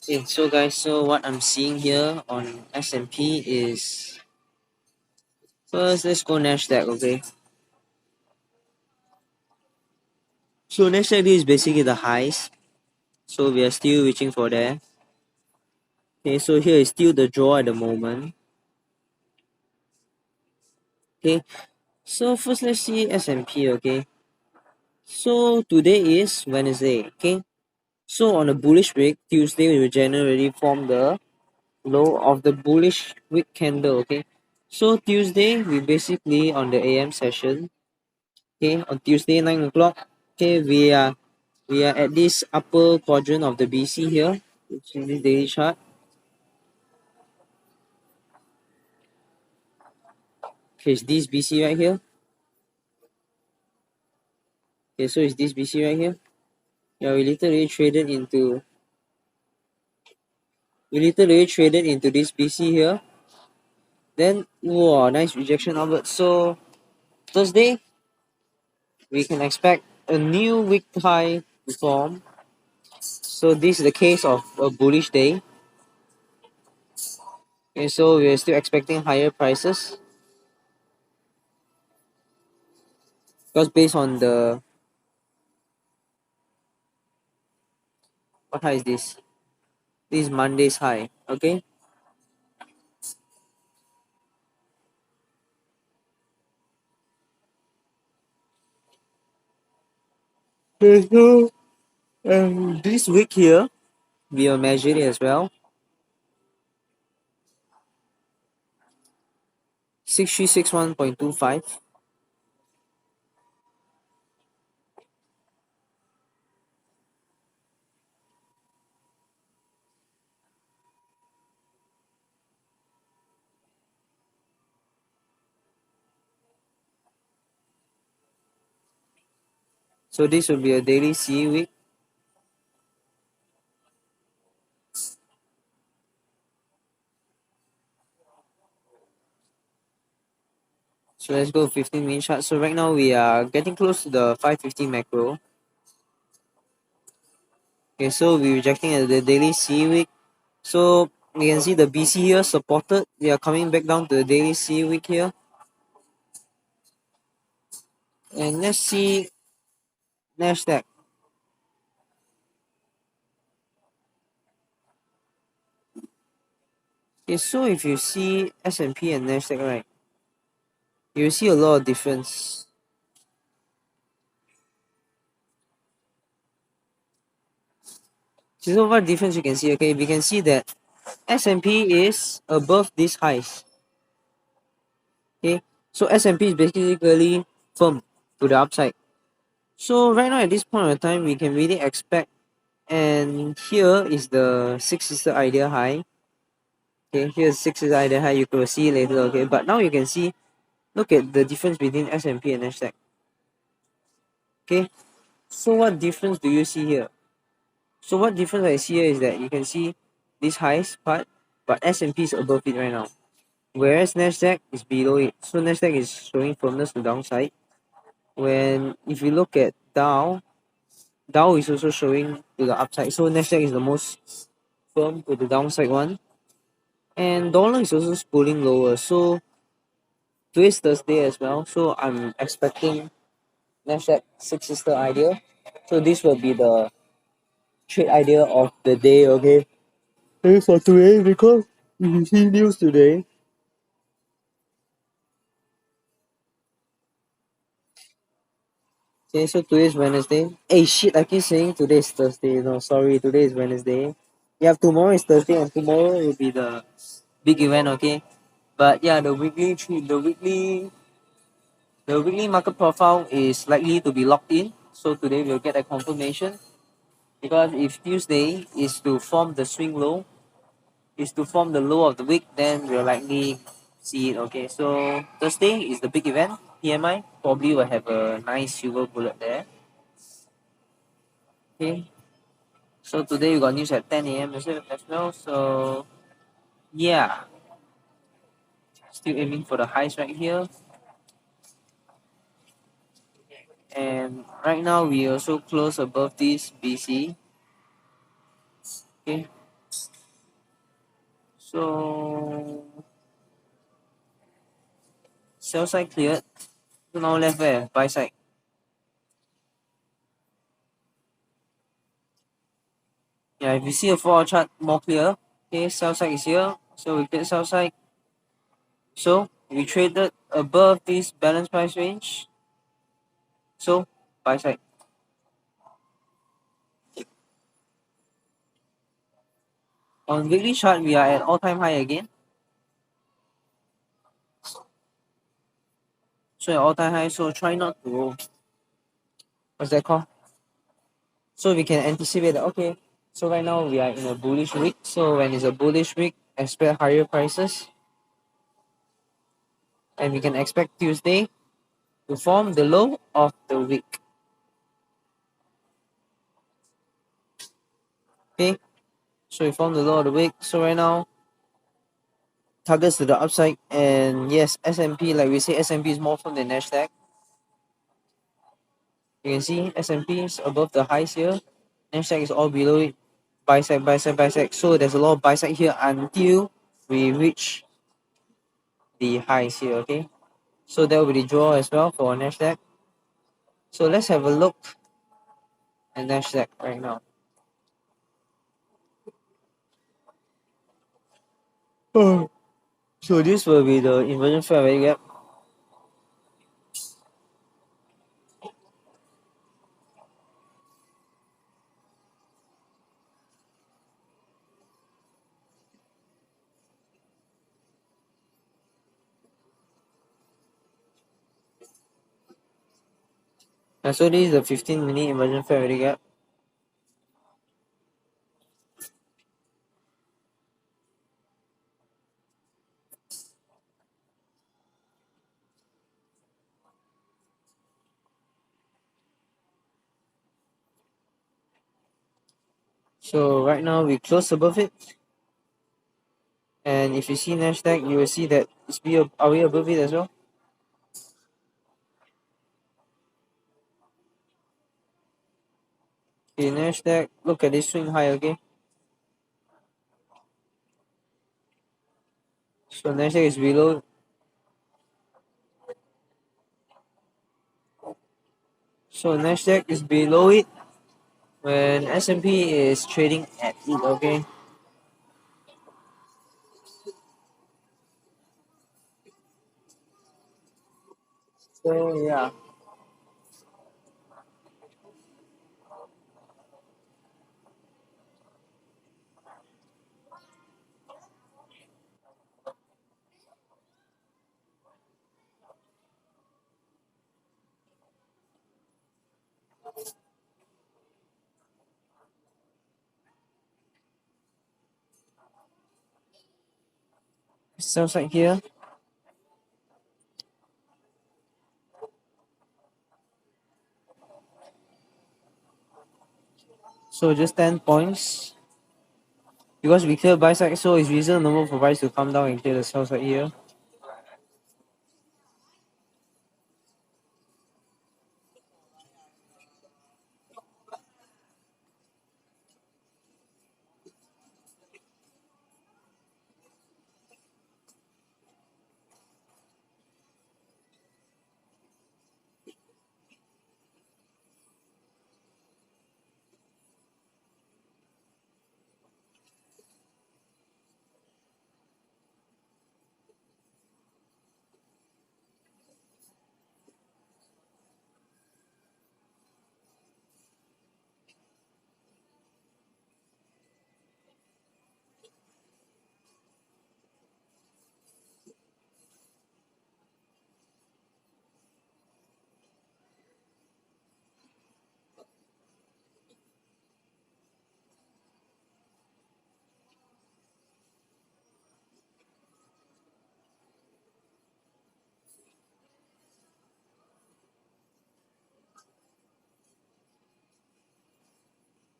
Okay, so guys, so what I'm seeing here on S&P is first let's go Nasdaq, okay? So Nasdaq is basically the highs. So we are still reaching for there. Okay, so here is still the draw at the moment. Okay, so first let's see S&P, okay? So today is Wednesday, okay? So on a bullish week, Tuesday we will generally form the low of the bullish wick candle, okay? So Tuesday we basically on the AM session, okay, on Tuesday 9 o'clock, okay, we are at this upper quadrant of the BC here, which is this daily chart. Okay, it's this BC right here. Okay, so it's this BC right here. Yeah, we literally traded into this BC here. Then wow, nice rejection outward. So Thursday we can expect a new week high to form. So this is the case of a bullish day. Okay, so we're still expecting higher prices because based on the what high is this? This is Monday's high. Okay. Okay, so this week here we will measure it as well. 6361.25. So this will be a daily C week. So let's go 15-minute chart. So right now we are getting close to the 550 macro. Okay, so we're rejecting at the daily C week. So we can see the BC here supported. We are coming back down to the daily C week here. And let's see Nasdaq. Okay, so if you see S&P and Nasdaq, right, you see a lot of difference. So what difference you can see? Okay, we can see that S&P is above these highs. Okay, so S&P is basically firm to the upside. So right now at this point of time, we can really expect, and here is the Six Sister Idea high. Okay, here's Six Sister Idea high. You could see later. Okay, but now you can see. Look at the difference between S&P and Nasdaq. Okay, so what difference do you see here? So what difference I see here is that you can see this highest part, but S&P is above it right now, whereas Nasdaq is below it. So Nasdaq is showing firmness to downside. When if you look at Dow is also showing to the upside. So Nasdaq is the most firm to the downside one, and dollar is also pulling lower. So today's Thursday as well. So I'm expecting Nasdaq Six Sister idea. So this will be the trade idea of the day. Okay. For today, because if you see news today. Okay, so today is Wednesday. Hey shit, I keep saying today is Thursday. No, sorry, today is Wednesday. Yeah, tomorrow is Thursday, and tomorrow will be the big event. Okay, but yeah, the weekly market profile is likely to be locked in. So today we'll get a confirmation because if Tuesday is to form the swing low, is to form the low of the week, then we'll likely see it. Okay, so Thursday is the big event. PMI probably will have a nice silver bullet there. Okay, so today we got news at 10 a.m. as well. So yeah, still aiming for the highs right here. And right now we also close above this BC. Okay, so sell side cleared. So now left where? Buy side. Yeah, if you see a 4-hour chart more clear, okay, sell side is here. So we get sell side. So we traded above this balance price range. So buy side. On weekly chart, we are at all-time high again. So at all-time high, so try not to, what's that called? So we can anticipate that, okay, so right now we are in a bullish week. So when it's a bullish week, expect higher prices. And we can expect Tuesday to form the low of the week. Okay, so we form the low of the week. So right now, targets to the upside. And yes, S&P, like we say, S&P is more firm than Nasdaq. You can see S&P is above the highs here. Nasdaq is all below it. Buy side, buy side, buy side. So there's a lot of buy side here until we reach the highs here, okay? So that will be the draw as well for Nasdaq. So let's have a look at Nasdaq right now. So this will be the inversion fair value gap. And so this is the 15-minute inversion fair value gap. So right now we close above it. And if you see Nasdaq, you will see that are we above it as well? Okay, Nasdaq, look at this swing high, okay? So Nasdaq is below. So Nasdaq is below it when S&P is trading at it, okay? So yeah. Sounds like here. So just 10 points. Because we clear buy side, so it's reasonable for price to come down and clear the sell side here.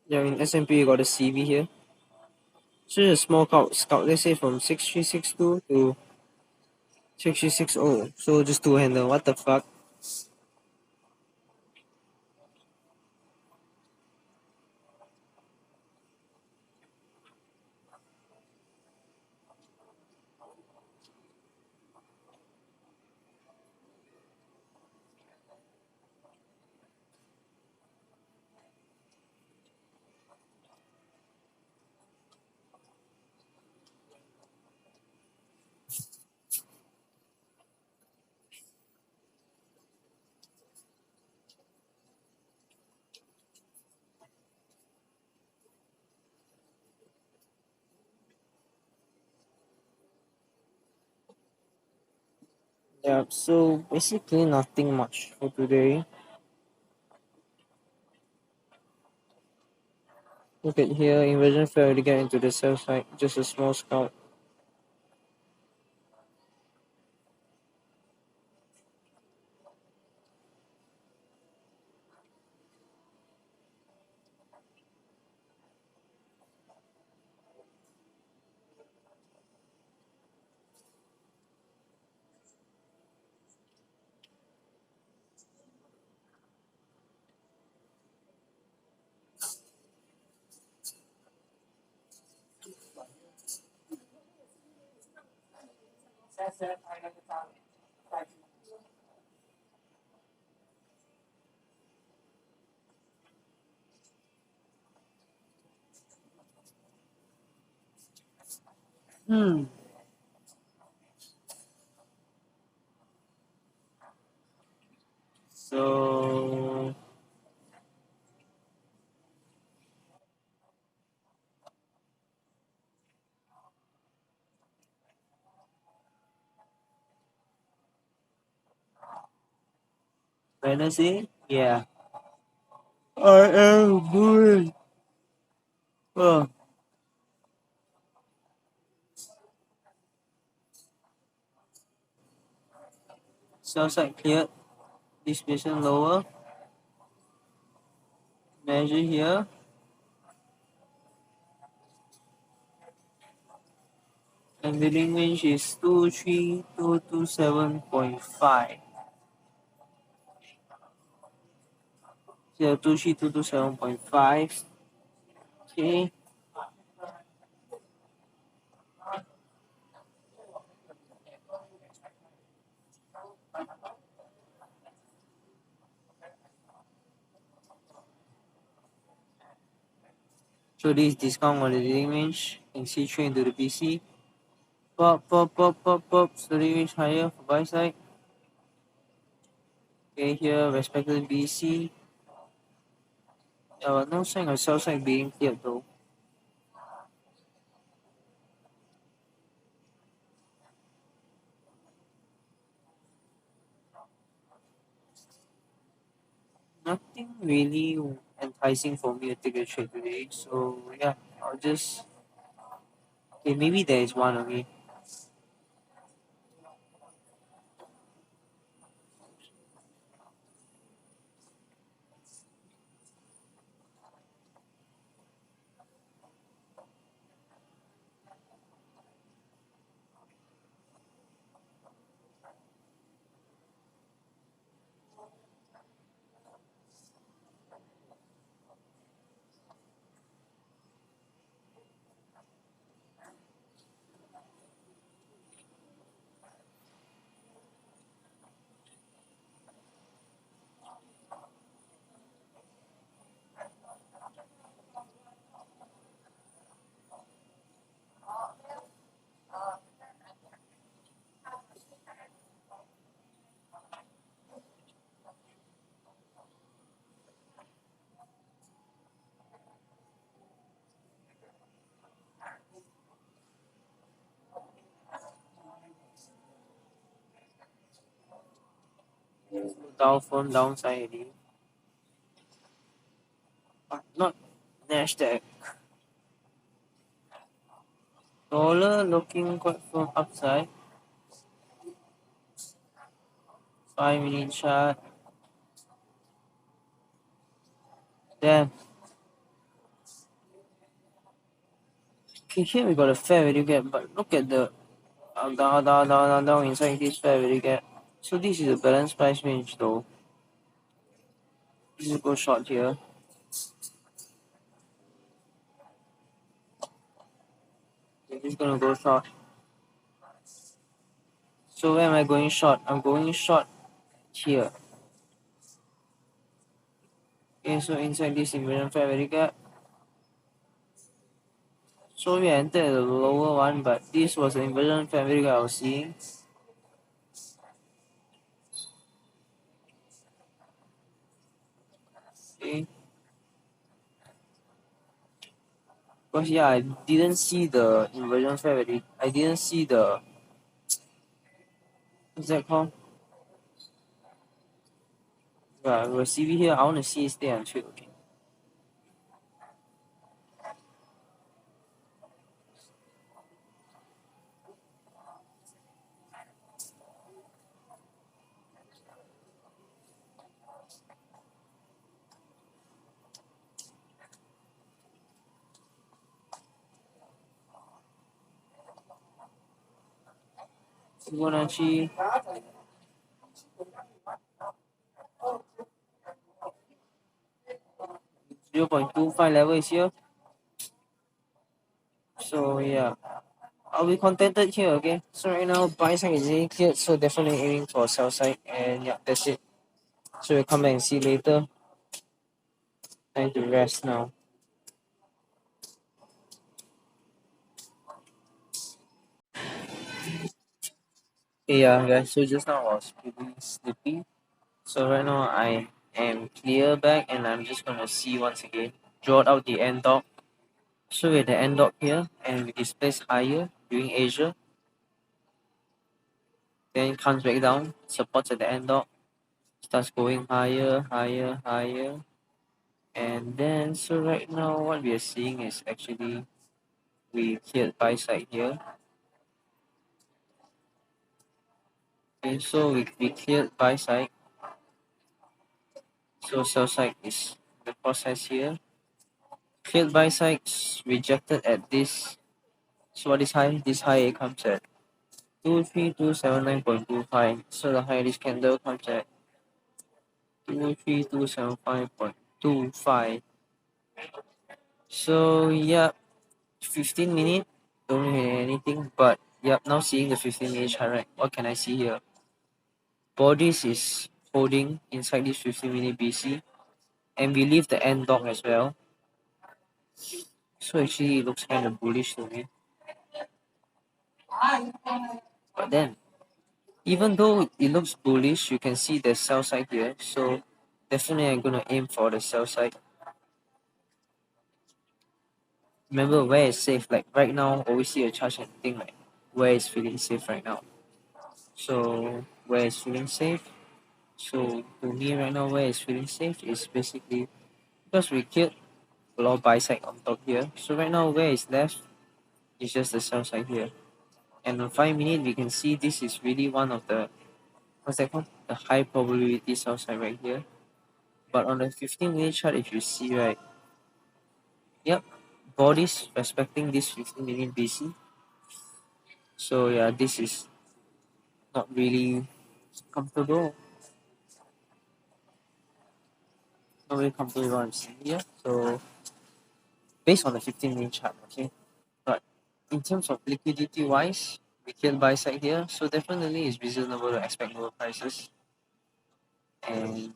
Yeah, in S&P you got a CV here. So just a small scout, let's say from 6362 to 6360. So just two handle, what the fuck? Yeah, so basically nothing much for today. Look at here, inversion failed to get into the sell side, just a small scalp. Hmm. So Wednesday, yeah. I am bullish. Oh, sell side cleared. Distribution lower. Measure here. And billing range is 23227.5. So 23227.5. Okay. So this discount on the billing range. You can see trade into the PC. Pop, pop, pop, pop, pop. Slowly range higher for buy side. Okay, here respected BC. No sign of sell side being cleared though. Nothing really enticing for me to take a trade today. So yeah, I'll just okay, maybe there is one, okay. Dow phone downside already. Not Nasdaq. Dollar looking quite firm upside. 5 minute chart. Then okay, here we got a fair value gap, but look at the down inside this fair value gap. So this is a balanced price range though. This is go short here. This is gonna go short. So where am I going short? I'm going short here. Okay, so inside this inversion fair value gap. So we entered the lower one, but this was the inversion fair value gap I was seeing. Okay. Because yeah, I didn't see the inversion fair value. I didn't see the What's that called? Yeah, we CV here. I want to see it stay on trade. Okay. Fibonacci 0.25 level is here. So yeah, I'll be contented here. Okay. So right now buy side is really cleared. So definitely aiming for sell side. And yeah, that's it. So we'll come back and see later. Time to rest now. Yeah, guys. So just now I was pretty sleepy. So right now I am clear back and I'm just gonna see once again. Draw out the end dog. So we're at the end dog here and we displace higher during Asia. Then it comes back down, supports at the end dog, starts going higher, higher, higher. And then so right now what we are seeing is actually we cleared buy side here. Okay, so we cleared buy side. So sell side is the process here. Cleared buy sides rejected at this. So what is high? This high it comes at 23279.25. So the high this candle comes at 23275.25. So yeah, 15 minute don't hear anything, but yep, now seeing the 15-minute chart, right? What can I see here? Bodies is holding inside this 15-minute BC, and we leave the end dog as well. So actually it looks kind of bullish to me. But then even though it looks bullish, you can see the sell side here. So definitely I'm gonna aim for the sell side. Remember where is safe. Like right now, always see a charge and think like where is feeling safe right now. So where is feeling safe? So to me right now, where is feeling safe is basically because we killed a lot of buy side on top here. So right now, where is left is just the sell side here. And on 5 minutes, we can see this is really one of the what's that called? The high probability sell side right here. But on the 15-minute chart, if you see right, yep, bodies respecting this 15-minute BC. So yeah, this is not really comfortable. Not really comfortable what I'm seeing here. So based on the 15-minute chart, okay. But in terms of liquidity wise, we can buy side here. So definitely it's reasonable to expect lower prices. And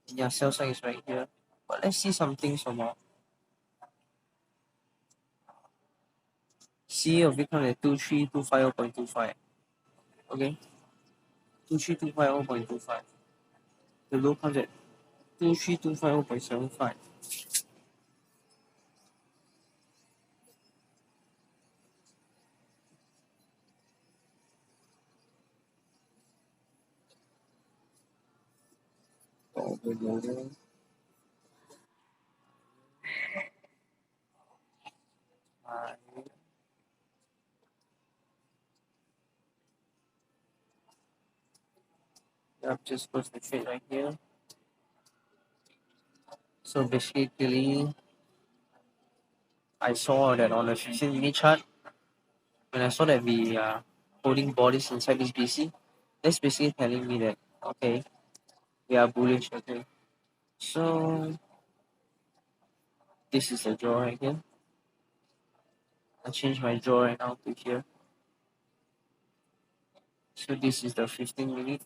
yeah, sell side is right here. But let's see something some more. See of Bitcoin at 2325.25. Okay. 2325.25. The low comes at 2325.75. Oh, Yep, just close the trade right here. So basically, I saw that on the 15-minute chart, when I saw that we are holding bodies inside this BC, that's basically telling me that, okay, we are bullish, okay. So this is the draw right here. I change my draw right now to here. So this is the 15-minute.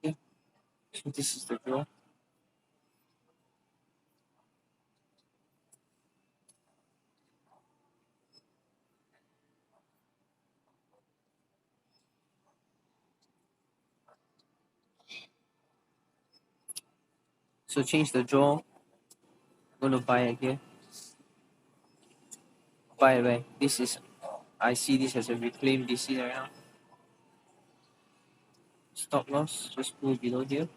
Okay. So this is the draw. So change the draw. gonna buy it here. By the way, this is, I see this as a reclaimed BC right now. Stop loss, just go below here.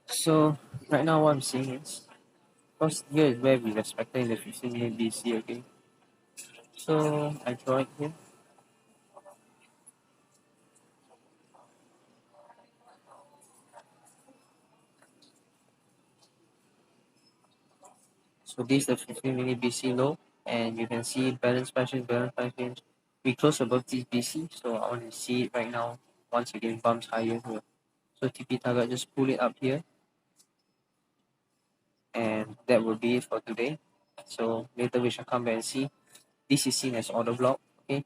So right now what I'm seeing is, because here is where we respecting the 15-minute BC, okay? So I draw it here. So this is the 15-minute BC low, and you can see balance price range. We close above this BC, so I want to see it right now. Once again, bumps higher here. So TP target, just pull it up here, and that will be it for today. So later we shall come back and see. This is seen as order block, okay?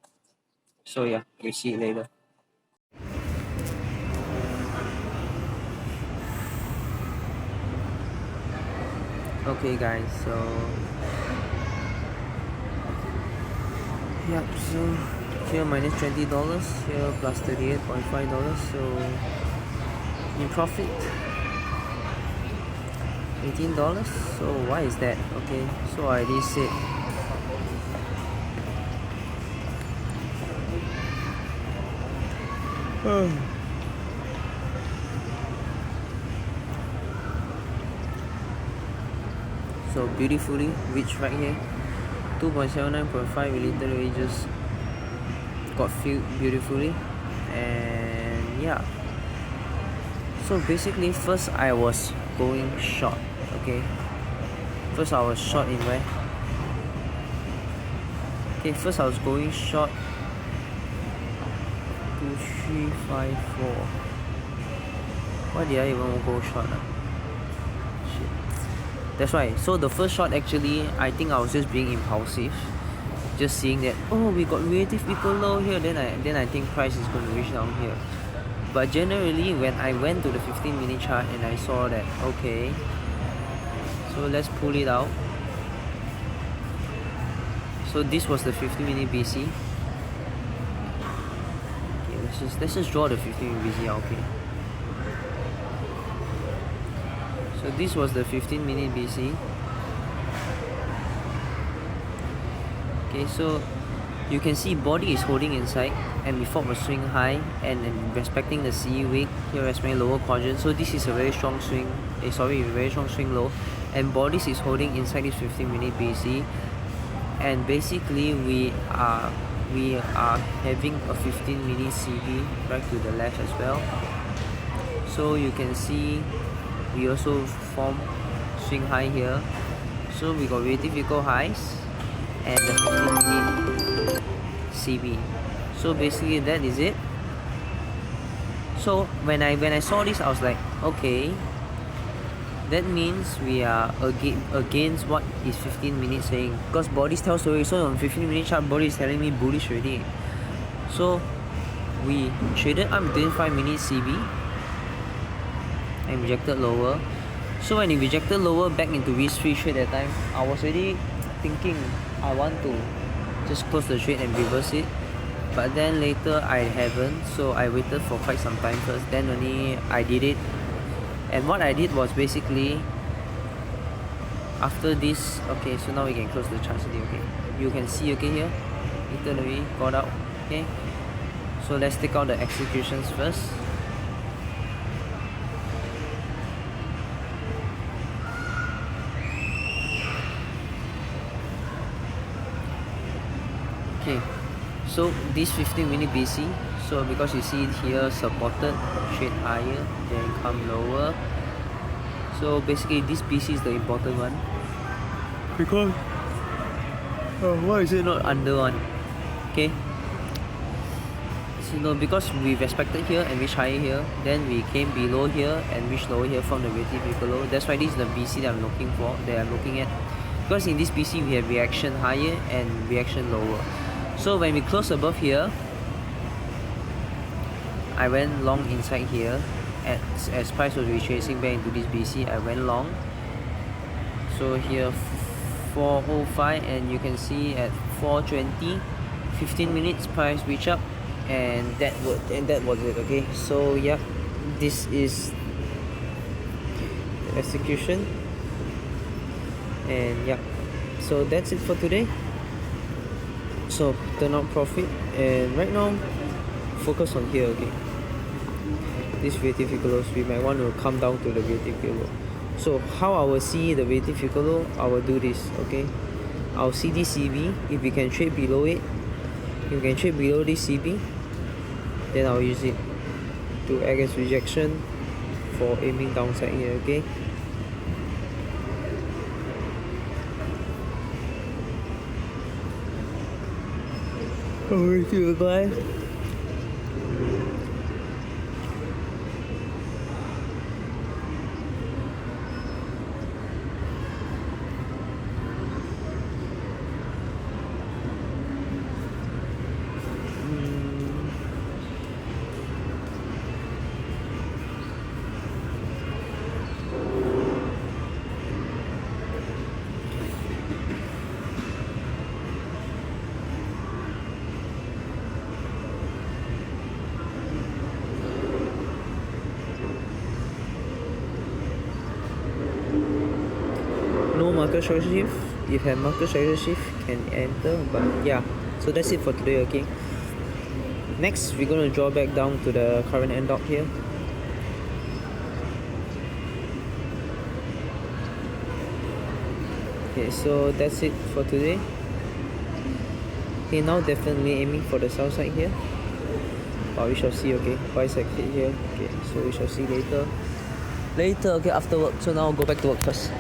So yeah, we'll see it later. Okay guys, so yep, so here minus $20, here plus $38.5, so in profit $18. So why is that? Okay, so I already said so beautifully reached right here 2.79.5. We literally just got filled beautifully, and yeah, so basically first I was going short, okay? First I was short in where? Okay, first I was going short 2, 3, 5, 4. Why did I even go short? Shit. That's right. So the first shot, actually, I think I was just being impulsive, just seeing that, oh, we got relative equal low here, then I think price is going to reach down here. But generally, when I went to the 15-minute chart and I saw that, okay, so let's pull it out. So this was the 15-minute BC. Okay, let's just draw the 15-minute BC out. Okay. So this was the 15-minute BC. Okay, so you can see body is holding inside, and we form a swing high, and then respecting the CE wick here, respecting lower quadrant. So this is a very strong swing. Very strong swing low, and bodies is holding inside this 15-minute BC, and basically we are having a 15-minute CB right to the left as well. So you can see we also form swing high here. So we got relative equal highs and the 15-minute CB. So basically that is it. So when I saw this, I was like, okay, that means we are against what is 15 minutes saying, because bodies tells story. So on 15-minute chart, body is telling me bullish already. So we traded up between 5-minute CB and rejected lower. So when it rejected lower back into risk-free trade that time, I was already thinking I want to just close the trade and reverse it. But then later I haven't, so I waited for quite some time first, then only I did it. And what I did was basically, after this, okay, so now we can close the chart today, okay? You can see, okay, here, literally got out, okay? So let's take out the executions first. Okay, so this 15-minute BC, so because you see it here, supported, trade higher, then come lower. So basically this BC is the important one, because why is it not under one? Okay, so no, because we respected here and reached higher here, then we came below here and reached lower here from the relative equal low. That's why this is the BC that I'm looking at, because in this BC we have reaction higher and reaction lower. So when we close above here, I went long inside here. As price was retracing back into this BC, I went long. So here 4:05, and you can see at 4:20, 15 minutes price reach up, and that was it. Okay, so yeah, this is the execution, and yeah, so that's it for today. So turn out profit, and right now focus on here. Okay, this Vietti lows, we might want to come down to the Vietti low. So how I will see the Vietti low, I will do this. Okay, I'll see this CB. If we can trade below it, if we can trade below this CB, then I'll use it to act as rejection for aiming downside here. Okay, alright, see you guys. No market structure shift. If have market structure shift, can enter. But yeah, so that's it for today. Okay, next we're gonna draw back down to the current end dot here. Okay, so that's it for today. Okay, now definitely aiming for the south side here, but we shall see. Okay, price exit here. Okay, so we shall see later. Okay, after work. So now I'll go back to work first.